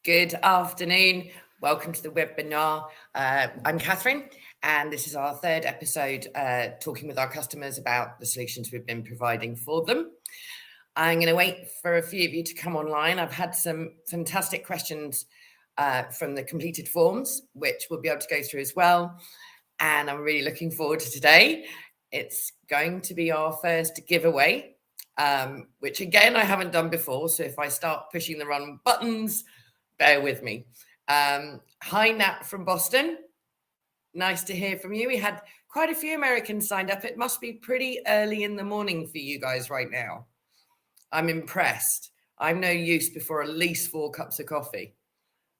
Good afternoon. Welcome to the webinar. I'm Kathryn, and this is our third episode talking with our customers about the solutions we've been providing for them. I'm going to wait for a few of you to come online. I've had some fantastic questions from the completed forms, which we'll be able to go through as well. And I'm really looking forward to today. It's going to be our first giveaway, which again, I haven't done before. So if I start pushing the wrong buttons, bear with me. Hi, Nat from Boston. Nice to hear from you. We had quite a few Americans signed up. It must be pretty early in the morning for you guys right now. I'm impressed. I'm no use before at least 4 cups of coffee.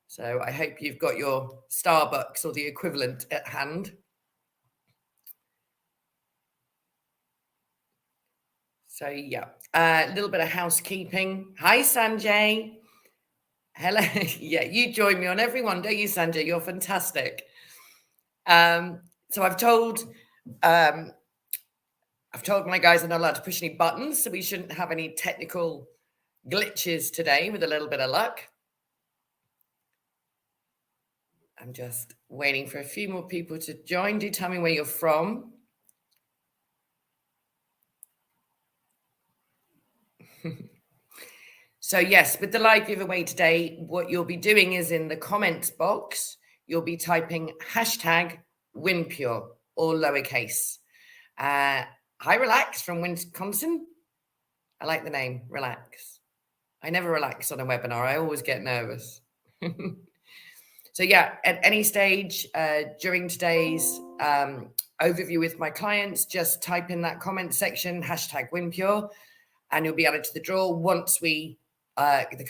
So I hope you've got your Starbucks or the equivalent at hand. So yeah, a little bit of housekeeping. Hi, Sanjay. Hello. Yeah, you join me on every one, don't you, Sanjay? You're fantastic. So I've told my guys they're not allowed to push any buttons, so we shouldn't have any technical glitches today with a little bit of luck. I'm just waiting for a few more people to join. Do tell me where you're from. So yes, with the live giveaway today, what you'll be doing is in the comments box, you'll be typing hashtag WinPure, all lowercase. Hi, Relax from Wisconsin. I like the name, Relax. I never relax on a webinar. I always get nervous. So yeah, at any stage during today's overview with my clients, just type in that comment section, hashtag WinPure, and you'll be added to the draw once the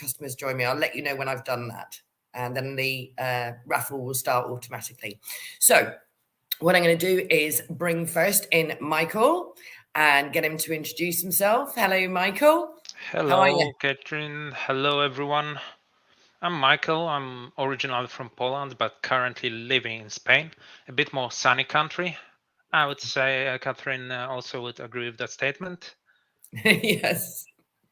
customers join me. I'll let you know when I've done that. And then the raffle will start automatically. So what I'm going to do is bring first in Michael and get him to introduce himself. Hello, Michael. Hello, Kathryn. Hello, everyone. I'm Michael. I'm originally from Poland, but currently living in Spain, a bit more sunny country. I would say Kathryn also would agree with that statement. Yes.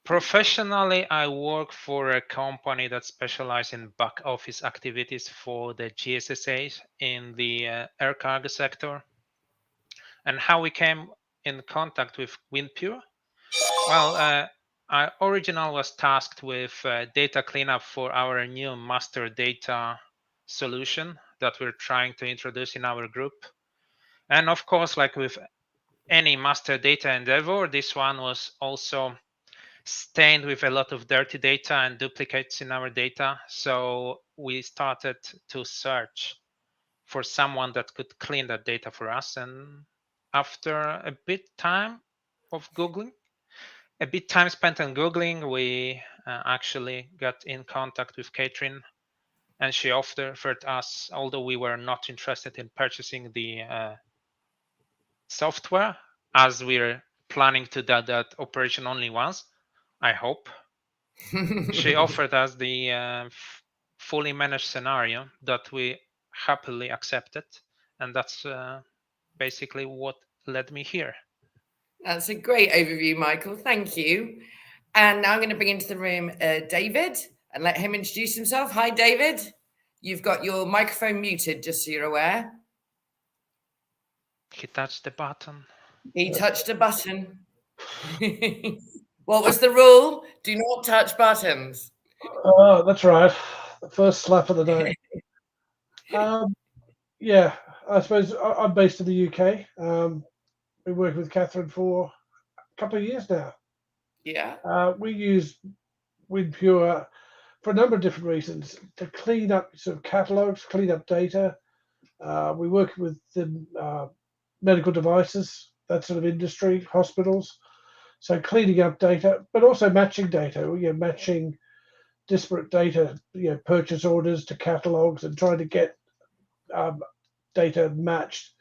Professionally, I work for a company that specializes in back office activities for the GSSA in the air cargo sector. And how we came in contact with WinPure? Well, I originally was tasked with data cleanup for our new master data solution that we're trying to introduce in our group. And of course, like with any master data endeavor, this one was also stained with a lot of dirty data and duplicates in our data. So we started to search for someone that could clean that data for us. And after a bit time spent on Googling, we actually got in contact with Kathryn, and she offered us, although we were not interested in purchasing the software, as we're planning to do that operation only once, I hope. She offered us the fully managed scenario that we happily accepted, and that's basically what led me here. That's a great overview, Michael. Thank you. And now I'm going to bring into the room David and let him introduce himself. Hi, David. You've got your microphone muted, just so you're aware. He touched the button. He touched a button. What was the rule? Do not touch buttons. Oh, that's right. The first slap of the day. Yeah, I suppose I'm based in the UK. Been working with Kathryn for a couple of years now. Yeah. We use WinPure for a number of different reasons to clean up sort of catalogs, clean up data. We work with the medical devices, that sort of industry, hospitals. So cleaning up data, but also matching data. Matching disparate data, purchase orders to catalogs, and trying to get data matched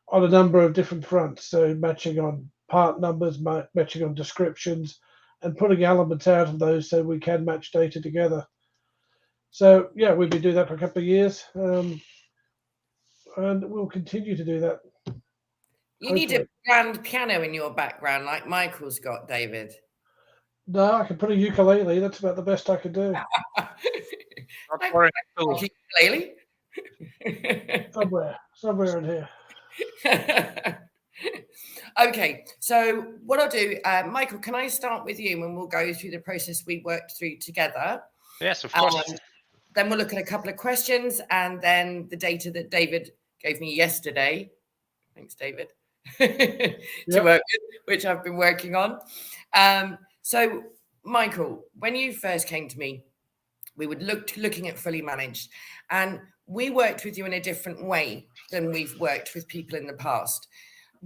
on a number of different fronts. So matching on part numbers, matching on descriptions, and putting elements out of those so we can match data together. So yeah, we've been doing that for a couple of years, and we'll continue to do that. You need a grand piano in your background like Michael's got, David. No, I can put a ukulele. That's about the best I can do. Not for Clearly. somewhere in here. Okay, so what I'll do, Michael, can I start with you and we'll go through the process we worked through together? Yes, of course. Then we'll look at a couple of questions and then the data that David gave me yesterday. Thanks, David. to work with, which I've been working on. So, Michael, when you first came to me, we were looking at fully managed, and we worked with you in a different way than we've worked with people in the past.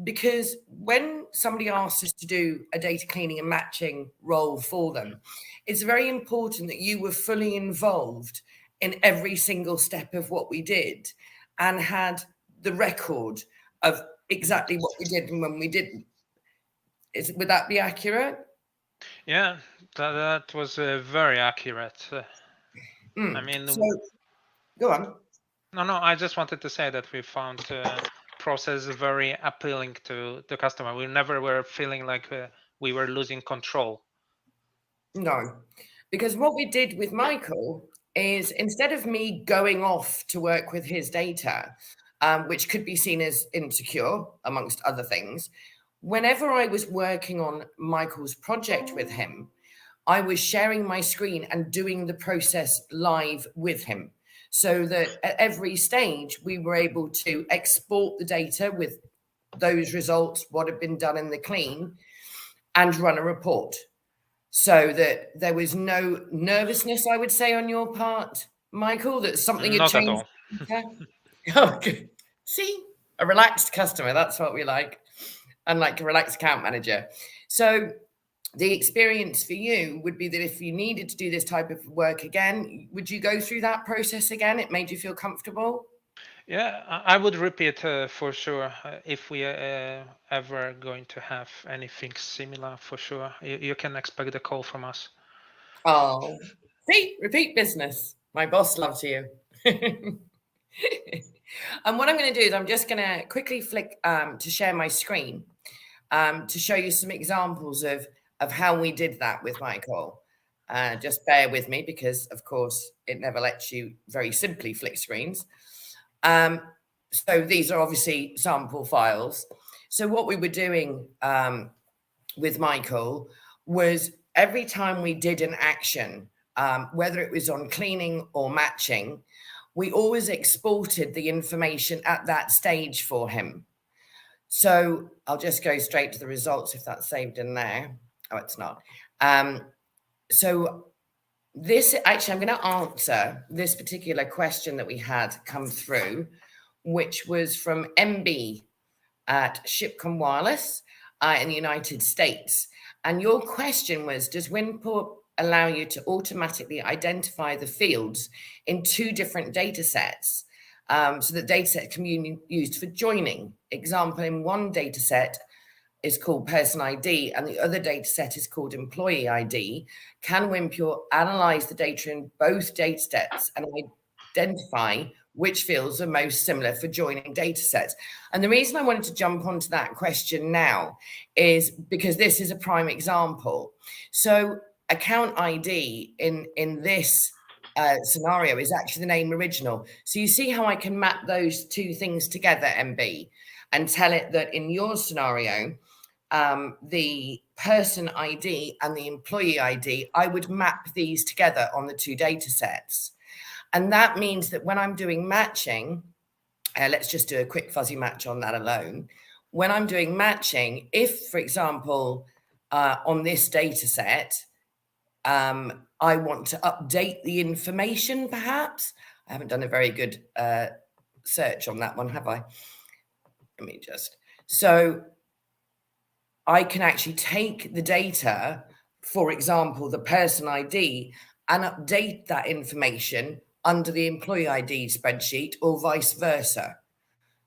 Because when somebody asks us to do a data cleaning and matching role for them, it's very important that you were fully involved in every single step of what we did and had the record of exactly what we did and when we didn't. Would that be accurate? Yeah, that was very accurate. I mean, so, go on. No, I just wanted to say that we found the process very appealing to the customer. We never were feeling like we were losing control. No, because what we did with Michael is instead of me going off to work with his data, which could be seen as insecure, amongst other things, whenever I was working on Michael's project with him, I was sharing my screen and doing the process live with him, so that at every stage we were able to export the data with those results, what had been done in the clean, and run a report, so that there was no nervousness, I would say, on your part, Michael, that something had changed. Not at all. Oh, good. See, a relaxed customer, that's what we like, unlike a relaxed account manager. So the experience for you would be that if you needed to do this type of work again, would you go through that process again? It made you feel comfortable? Yeah, I would repeat for sure. If we ever going to have anything similar, for sure, you can expect a call from us. Oh, see, repeat business. My boss loves you. And what I'm going to do is I'm just going to quickly flick to share my screen to show you some examples of how we did that with Michael. Just bear with me because, of course, it never lets you very simply flick screens. So these are obviously sample files. So what we were doing with Michael was every time we did an action, whether it was on cleaning or matching, we always exported the information at that stage for him. So I'll just go straight to the results if that's saved in there. Oh, it's not. So this, actually, I'm going to answer this particular question that we had come through, which was from MB at Shipcom Wireless in the United States. And your question was, does WinPure allow you to automatically identify the fields in two different data sets so that data set can be used for joining? Example, in one data set is called person ID and the other data set is called employee ID. Can WinPure analyze the data in both data sets and identify which fields are most similar for joining data sets? And the reason I wanted to jump onto that question now is because this is a prime example. So account ID in this scenario is actually the name original. So you see how I can map those two things together, MB, and tell it that in your scenario, the person ID and the employee ID, I would map these together on the two data sets. And that means that when I'm doing matching, let's just do a quick fuzzy match on that alone. When I'm doing matching, if, for example, on this data set, I want to update the information, perhaps. I haven't done a very good search on that one, have I? Let me just. So I can actually take the data, for example, the person ID, and update that information under the employee ID spreadsheet or vice versa.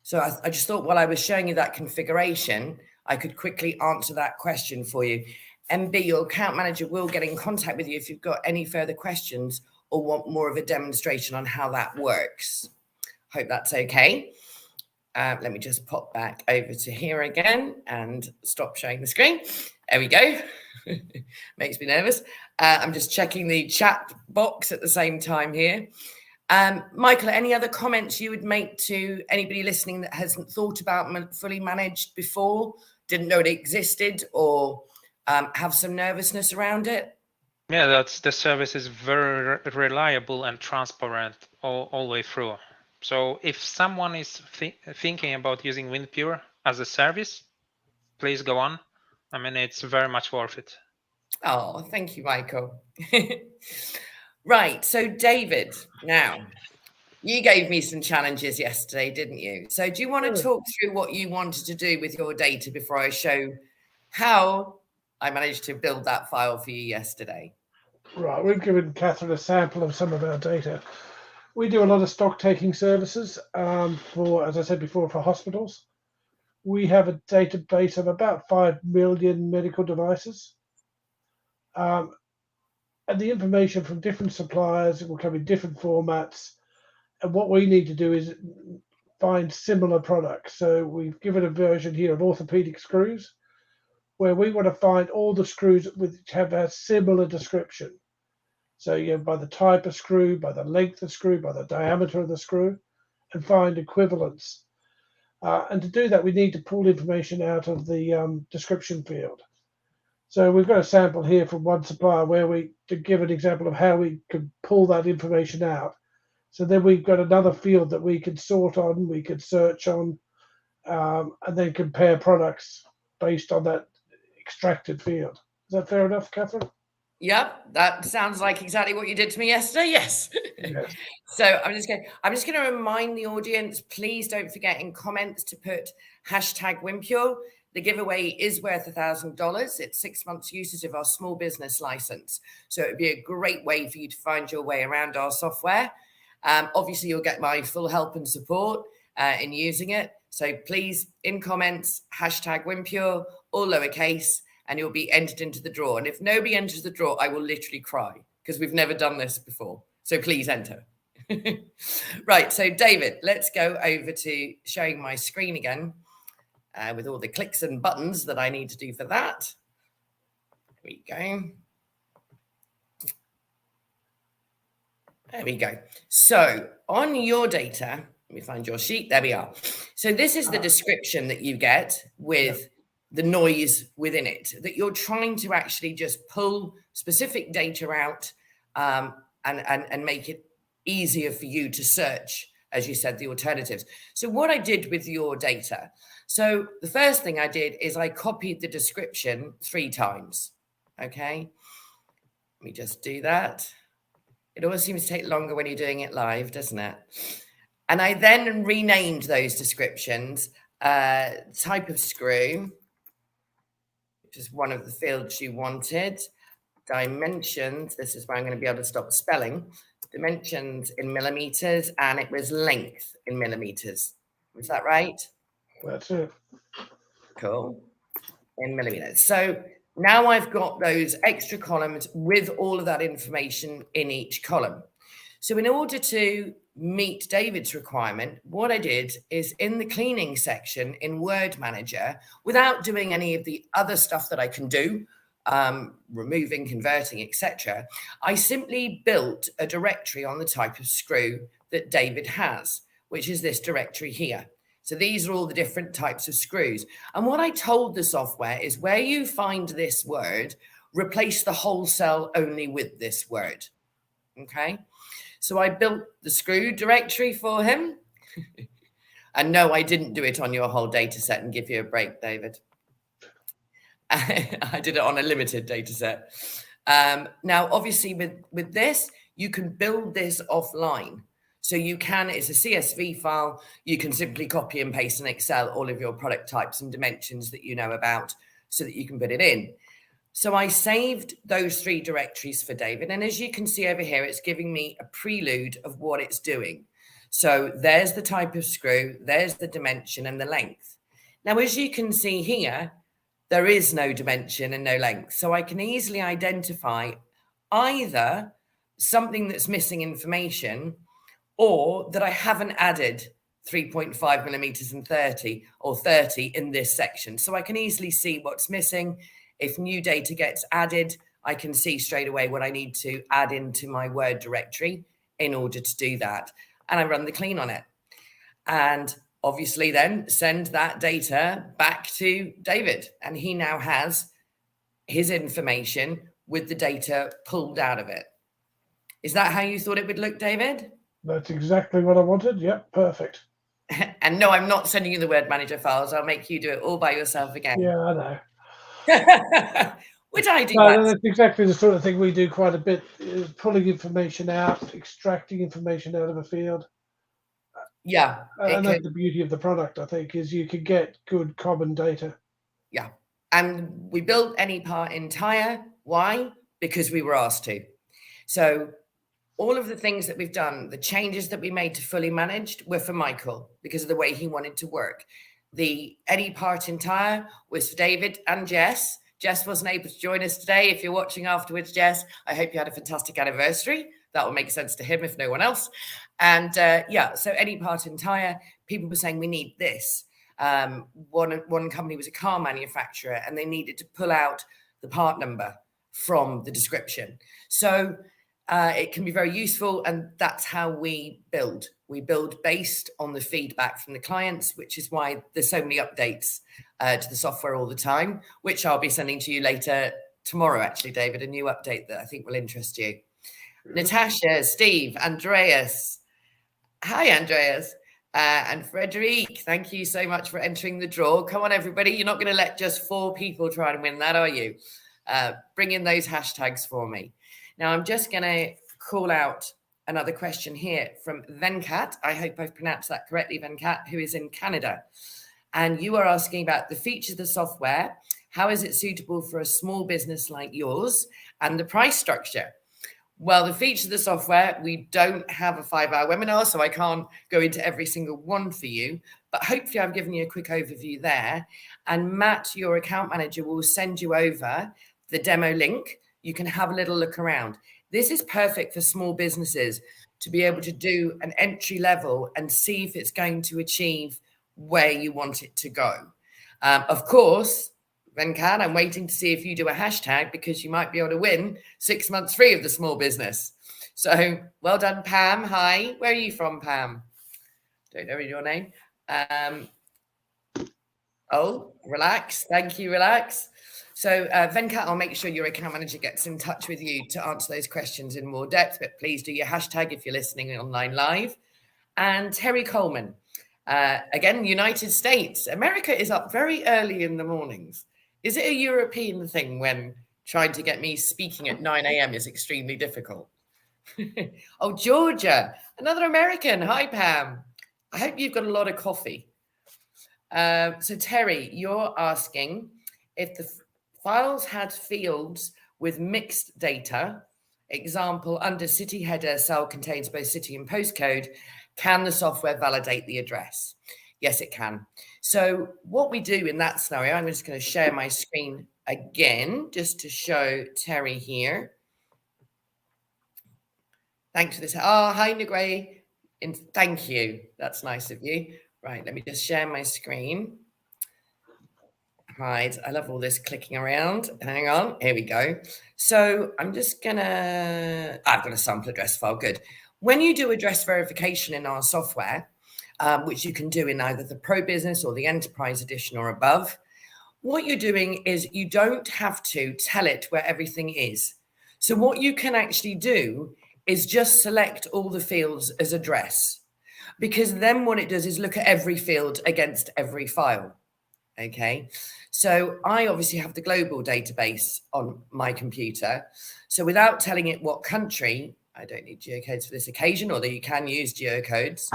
So I just thought while I was showing you that configuration, I could quickly answer that question for you. MB, your account manager will get in contact with you if you've got any further questions or want more of a demonstration on how that works. Hope that's okay. Let me just pop back over to here again and stop sharing the screen. There we go. Makes me nervous. I'm just checking the chat box at the same time here. Michael, any other comments you would make to anybody listening that hasn't thought about fully managed before, didn't know it existed, or have some nervousness around it? Yeah, that's the service is very reliable and transparent all the way through. So if someone is thinking about using WinPure as a service, please go on. I mean, it's very much worth it. Oh, thank you, Michael. Right, so David, now, you gave me some challenges yesterday, didn't you? So do you want to talk through what you wanted to do with your data before I show how I managed to build that file for you yesterday? Right, we've given Kathryn a sample of some of our data. We do a lot of stock taking services for, as I said before, for hospitals. We have a database of about 5 million medical devices. And the information from different suppliers will come in different formats. And what we need to do is find similar products. So we've given a version here of orthopedic screws, where we want to find all the screws which have a similar description. So by the type of screw, by the length of screw, by the diameter of the screw, and find equivalents. And to do that, we need to pull information out of the description field. So we've got a sample here from one supplier where to give an example of how we can pull that information out. So then we've got another field that we can sort on, we can search on, and then compare products based on that extracted field. Is that fair enough, Kathryn? Yep, that sounds like exactly what you did to me yesterday. Yes. Yes. So I'm just going to remind the audience, please don't forget in comments to put #WinPure. The giveaway is worth $1,000. It's 6 months usage of our small business license. So it would be a great way for you to find your way around our software. Obviously, you'll get my full help and support in using it. So please, in comments, #WinPure, all lowercase, and you'll be entered into the draw. And if nobody enters the draw, I will literally cry because we've never done this before. So please enter. Right, so David, let's go over to showing my screen again with all the clicks and buttons that I need to do for that. There we go. There we go. So on your data, let me find your sheet. There we are. So this is the description that you get with the noise within it, that you're trying to actually just pull specific data out and make it easier for you to search, as you said, the alternatives. So what I did with your data, so the first thing I did is I copied the description 3 times. Okay, let me just do that. It always seems to take longer when you're doing it live, doesn't it? And I then renamed those descriptions, type of screw, which is one of the fields you wanted, dimensions, this is where I'm going to be able to stop spelling, dimensions in millimeters, and it was length in millimeters. Is that right? That's it. Cool. In millimeters. So now I've got those extra columns with all of that information in each column. So in order to meet David's requirement, what I did is in the cleaning section in Word Manager, without doing any of the other stuff that I can do, removing, converting, etc., I simply built a directory on the type of screw that David has, which is this directory here. So these are all the different types of screws. And what I told the software is where you find this word, replace the whole cell only with this word. Okay. So I built the screw directory for him. And no, I didn't do it on your whole data set and give you a break, David. I did it on a limited data set. Now, obviously with this, you can build this offline. So you can, it's a CSV file, you can simply copy and paste in Excel all of your product types and dimensions that you know about so that you can put it in. So I saved those 3 directories for David. And as you can see over here, it's giving me a prelude of what it's doing. So there's the type of screw, there's the dimension and the length. Now, as you can see here, there is no dimension and no length. So I can easily identify either something that's missing information or that I haven't added 3.5 millimeters and 30 or 30 in this section. So I can easily see what's missing. If new data gets added, I can see straight away what I need to add into my Word directory in order to do that. And I run the clean on it. And obviously then send that data back to David. And he now has his information with the data pulled out of it. Is that how you thought it would look, David? That's exactly what I wanted. Yep, perfect. And no, I'm not sending you the Word Manager files. I'll make you do it all by yourself again. Yeah, I know. Would I do No, that? that's exactly the sort of thing we do quite a bit, is pulling information out, extracting information out of a field. Yeah. And that's the beauty of the product, I think, is you can get good common data. Yeah. And we built any part entire. Why? Because we were asked to. So all of the things that we've done, the changes that we made to fully managed were for Michael because of the way he wanted to work. The any part entire was for David and Jess. Jess wasn't able to join us today. If you're watching afterwards, Jess, I hope you had a fantastic anniversary. That will make sense to him if no one else. And yeah, so any part entire, people were saying we need this. One company was a car manufacturer and they needed to pull out the part number from the description. So it can be very useful, and that's how we build. We build based on the feedback from the clients, which is why there's so many updates to the software all the time, which I'll be sending to you later tomorrow, actually, David, a new update that I think will interest you. Natasha, Steve, Andreas. Hi, Andreas. And Frederic, thank you so much for entering the draw. Come on, everybody. You're not going to let just 4 people try and win that, are you? Bring in those hashtags for me. Now, I'm just going to call out another question here from Venkat. I hope I've pronounced that correctly, Venkat, who is in Canada. And you are asking about the features of the software. How is it suitable for a small business like yours, and the price structure? Well, the features of the software, we don't have a 5-hour webinar, so I can't go into every single one for you. But hopefully I've given you a quick overview there. And Matt, your account manager, will send you over the demo link. You can have a little look around. This is perfect for small businesses to be able to do an entry level and see if it's going to achieve where you want it to go. Of course, Venkat, I'm waiting to see if you do a hashtag, because you might be able to win 6 months free of the small business. So well done, Pam. Hi. Where are you from, Pam? Don't know your name. Oh, relax. Thank you. Relax. So Venkat, I'll make sure your account manager gets in touch with you to answer those questions in more depth, but please do your hashtag if you're listening online live. And Terry Coleman, again, United States. America is up very early in the mornings. Is it a European thing when trying to get me speaking at 9 a.m. is extremely difficult? Oh, Georgia, another American. Hi, Pam. I hope you've got a lot of coffee. So Terry, you're asking if the files had fields with mixed data, example, under city header cell contains both city and postcode, can the software validate the address? Yes, it can. So what we do in that scenario, I'm just going to share my screen again, just to show Terry here. Thanks for this. Oh, hi, Negre. Thank you. That's nice of you. Right, let me just share my screen. Right, I love all this clicking around. Hang on, here we go. So I'm just gonna, I've got a sample address file, good. When you do address verification in our software, which you can do in either the Pro Business or the Enterprise Edition or above, what you're doing is you don't have to tell it where everything is. So what you can actually do is just select all the fields as address, because then what it does is look at every field against every file. Okay, so I obviously have the global database on my computer. So without telling it what country, I don't need geocodes for this occasion, although you can use geocodes.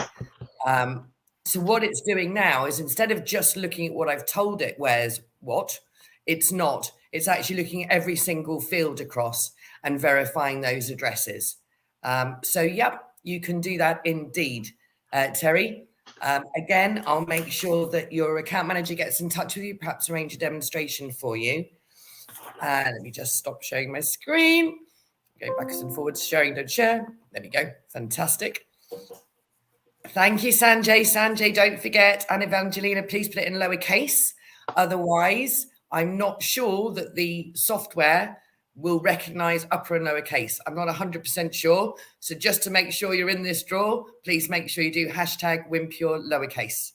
So what it's doing now is, instead of just looking at what I've told it where's what, it's not. It's actually looking at every single field across and verifying those addresses. So, yep, you can do that indeed, Terry. Again, I'll make sure that your account manager gets in touch with you, perhaps arrange a demonstration for you. Let me just stop sharing my screen. Go backwards and forwards, sharing, don't share. There we go. Fantastic. Thank you, Sanjay. Sanjay, don't forget, and Evangelina, please put it in lowercase. Otherwise, I'm not sure that the software will recognize upper and lower case. I'm not 100% sure. So just to make sure you're in this draw, please make sure you do hashtag WinPure lowercase,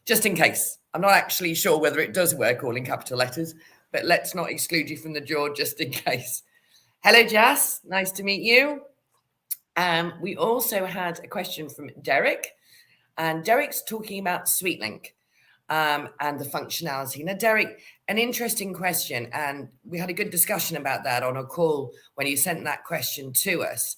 just in case. I'm not actually sure whether it does work all in capital letters, but let's not exclude you from the draw just in case. Hello, Jas. Nice to meet you. We also had a question from Derek, and Derek's talking about SweetLink and the functionality. Now, Derek, an interesting question, and we had a good discussion about that on a call when you sent that question to us.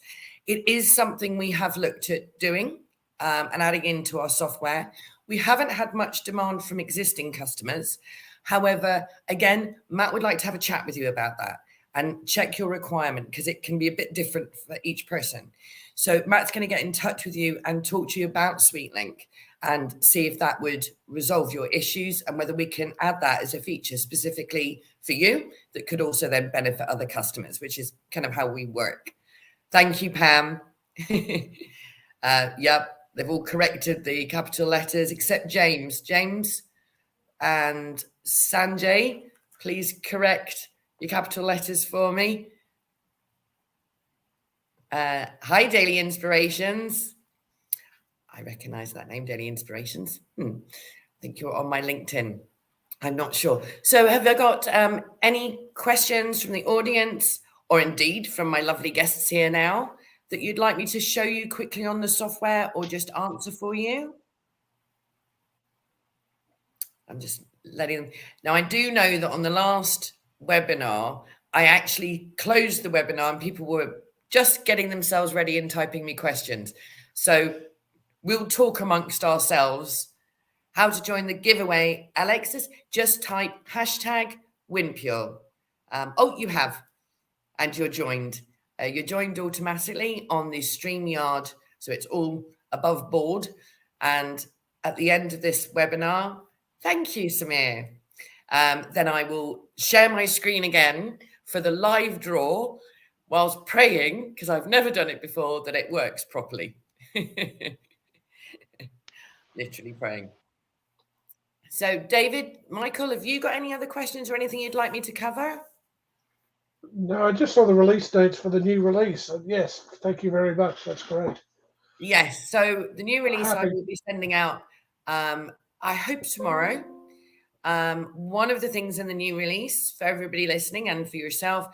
It is something we have looked at doing and adding into our software. We haven't had much demand from existing customers. However, again, Matt would like to have a chat with you about that and check your requirement, because it can be a bit different for each person. So Matt's going to get in touch with you and talk to you about SweetLink and see if that would resolve your issues and whether we can add that as a feature specifically for you that could also then benefit other customers, which is kind of how we work. Thank you, Pam. Yep, they've all corrected the capital letters except James. James and Sanjay, please correct your capital letters for me. Hi, Daily Inspirations. I recognize that name, Daily Inspirations. I think you're on my LinkedIn. I'm not sure. So have I got any questions from the audience, or indeed from my lovely guests here now, that you'd like me to show you quickly on the software or just answer for you? I'm just letting them. Now, I do know that on the last webinar, I actually closed the webinar and people were just getting themselves ready and typing me questions. So we'll talk amongst ourselves. How to join the giveaway, Alexis? Just type hashtag WinPure. Oh, you have, and you're joined. You're joined automatically on the StreamYard, so it's all above board. And at the end of this webinar, thank you, Samir. Then I will share my screen again for the live draw, whilst praying, because I've never done it before, that it works properly. Literally praying. So, David, Michael, have you got any other questions or anything you'd like me to cover? No, I just saw the release dates for the new release. Yes, thank you very much. That's great. Yes, so the new release I will be sending out, I hope tomorrow. One of the things in the new release for everybody listening and for yourself,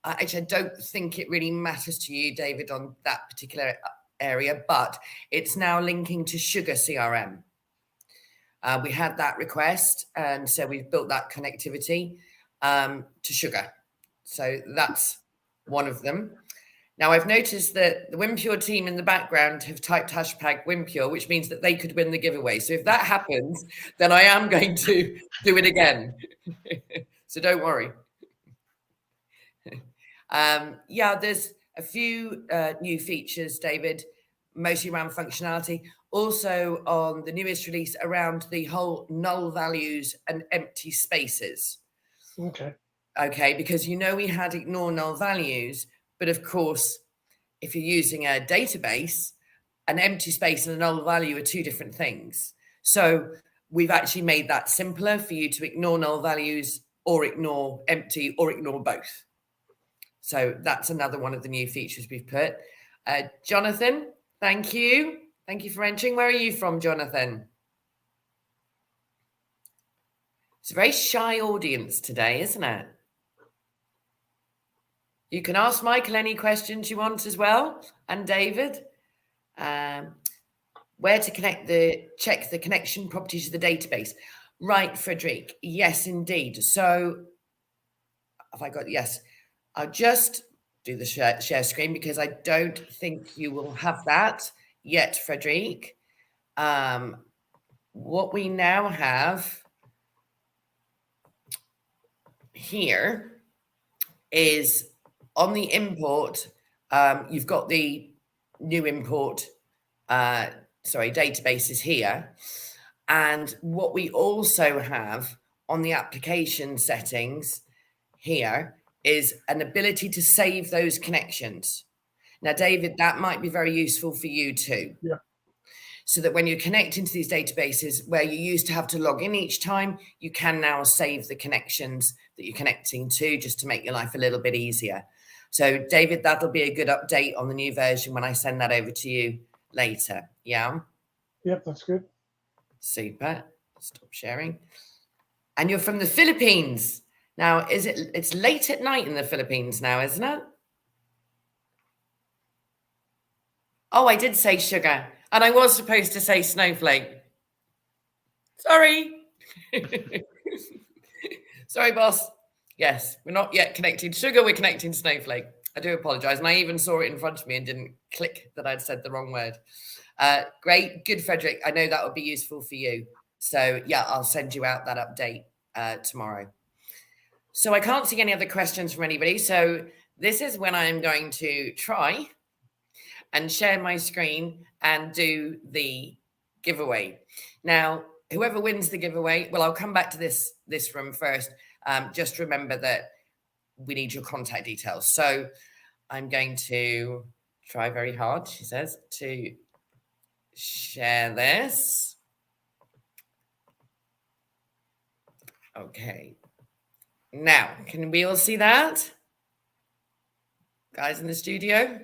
actually, I don't think it really matters to you, David, on that particular area, but it's now linking to Sugar CRM. We had that request, and so we've built that connectivity to Sugar. So that's one of them. Now, I've noticed that the WinPure team in the background have typed hashtag WinPure, which means that they could win the giveaway. So if that happens, then I am going to do it again. So don't worry. Yeah, there's a few new features, David, mostly around functionality. Also on the newest release around the whole null values and empty spaces. Okay, because we had ignore null values, but of course, if you're using a database, an empty space and a null value are two different things. So we've actually made that simpler for you to ignore null values or ignore empty or ignore both. So that's another one of the new features we've put. Jonathan, thank you. Thank you for entering. Where are you from, Jonathan? It's a very shy audience today, isn't it? You can ask Michael any questions you want as well, and David. Where to check the connection properties of the database. Right, Frederic. Yes, indeed. So have I got, yes. I'll just do the share screen because I don't think you will have that yet, Frederic. What we now have here is on the import, you've got the new import, databases here. And what we also have on the application settings here is an ability to save those connections. Now, David, that might be very useful for you too. Yeah. so that when you're connecting to these databases where you used to have to log in each time, you can now save the connections that you're connecting to, just to make your life a little bit easier. So David, that'll be a good update on the new version when I send that over to you later. Yeah. Yep, that's good. Super. Stop sharing. And you're from the Philippines. Now, it's late at night in the Philippines now, isn't it? Oh, I did say sugar. And I was supposed to say snowflake. Sorry. Sorry, boss. Yes, we're not yet connecting sugar. We're connecting snowflake. I do apologize. And I even saw it in front of me and didn't click that I'd said the wrong word. Great. Good, Frederick. I know that would be useful for you. So yeah, I'll send you out that update tomorrow. So I can't see any other questions from anybody. So this is when I'm going to try and share my screen and do the giveaway. Now, whoever wins the giveaway, well, I'll come back to this room first. Just remember that we need your contact details. So I'm going to try very hard, she says, to share this. Okay. Now, can we all see that? Guys in the studio?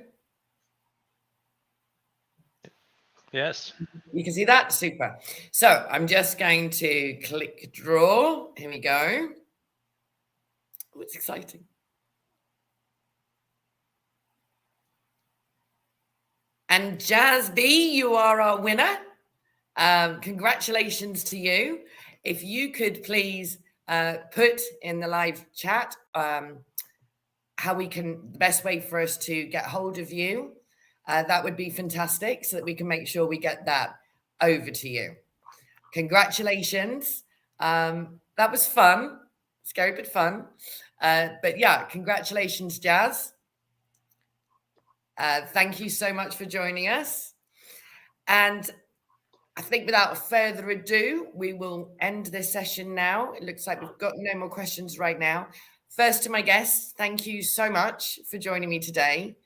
Yes. You can see that? Super. So I'm just going to click draw. Here we go. Oh, it's exciting. And Jazz B, you are our winner. Congratulations to you. If you could please put in the live chat how the best way for us to get hold of you, that would be fantastic, so that we can make sure we get that over to you. Congratulations. That was fun. Scary but fun. But yeah, congratulations, Jazz. Thank you so much for joining us. And I think without further ado, we will end this session now. It looks like we've got no more questions right now. First, to my guests, thank you so much for joining me today.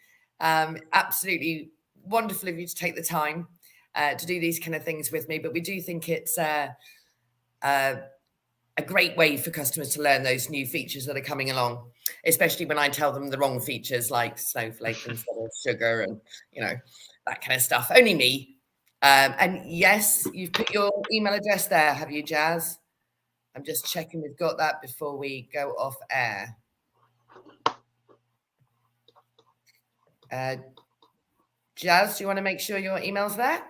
Absolutely wonderful of you to take the time to do these kind of things with me. But we do think it's a great way for customers to learn those new features that are coming along, especially when I tell them the wrong features like snowflake instead of sugar and, that kind of stuff. Only me. And yes, you've put your email address there, have you, Jazz? I'm just checking we've got that before we go off air. Jazz, do you want to make sure your email's there?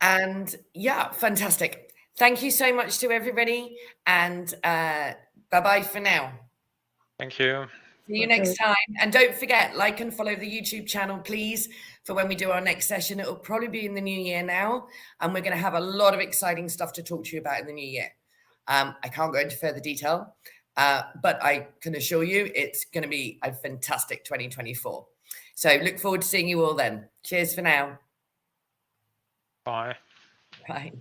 And yeah, fantastic. Thank you so much to everybody, and bye-bye for now. Thank you. See you next time. And don't forget, like and follow the YouTube channel, please, for when we do our next session. It'll probably be in the new year now, and we're going to have a lot of exciting stuff to talk to you about in the new year. I can't go into further detail, but I can assure you it's going to be a fantastic 2024. So look forward to seeing you all then. Cheers for now. Bye. Bye.